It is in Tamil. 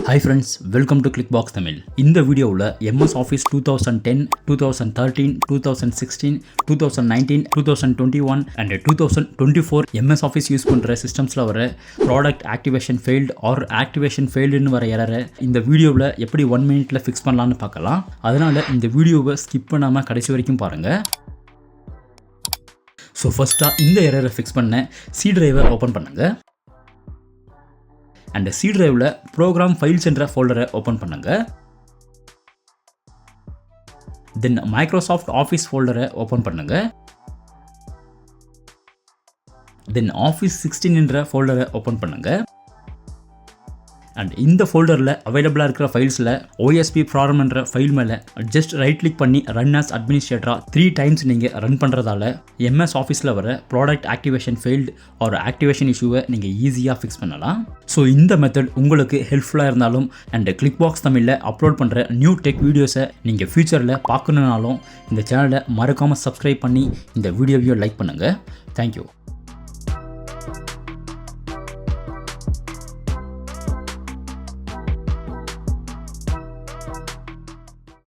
Hi friends, welcome to Clickbox Tamil. இந்த வீடியோவில் MS Office 2010, 2013, 2016, 2019, 2021 and 2024 MS Office use பண்ணுற சிஸ்டம்ஸில் வர product activation failed or activation ஃபெயில்டுன்னு வர எரரை இந்த வீடியோவில் எப்படி 1 minute ஃபிக்ஸ் பண்ணலான்னு பார்க்கலாம். அதனால் இந்த வீடியோவை ஸ்கிப் பண்ணாமல் கடைசி வரைக்கும் பாருங்கள். ஸோ ஃபஸ்ட்டாக இந்த எரரை ஃபிக்ஸ் பண்ண சி டிரைவை ஓப்பன் பண்ணுங்கள். அண்ட் சி டிரைவில் ப்ரோக்ராம் ஃபைல்ஸ் என்ற ஃபோல்டரை ஓப்பன் பண்ணுங்க. தென் மைக்ரோசாஃப்ட் ஆஃபீஸ் ஃபோல்டரை ஓப்பன் பண்ணுங்க. தென் ஆஃபீஸ் 16 என்ற ஃபோல்டரை ஓப்பன் பண்ணுங்க. அண்ட் இந்த ஃபோல்டரில் அவைலபிளாக இருக்கிற ஃபைல்ஸில் OSP ப்ராரம் என்ற ஃபைல் மேலே ஜஸ்ட் ரைட் கிளிக் பண்ணி ரன் ஆஸ் அட்மினிஸ்ட்ரேட்டராக 3 times நீங்கள் ரன் பண்ணுறதால MS ஆஃபீஸில் வர ப்ராடக்ட் ஆக்டிவேஷன் ஃபெயில்டு ஒரு ஆக்டிவேஷன் இஷ்யூவை நீங்கள் ஈஸியாக ஃபிக்ஸ் பண்ணலாம். ஸோ இந்த மெத்தட் உங்களுக்கு ஹெல்ப்ஃபுல்லாக இருந்தாலும் அண்ட் கிளிக்பாக்ஸ் தமிழில் அப்லோட் பண்ணுற நியூ டெக் வீடியோஸை நீங்கள் ஃபியூச்சரில் பார்க்கணுன்னாலும் இந்த சேனலை மறக்காமல் சப்ஸ்கிரைப் பண்ணி இந்த வீடியோவையும் லைக் பண்ணுங்கள். தேங்க்யூ.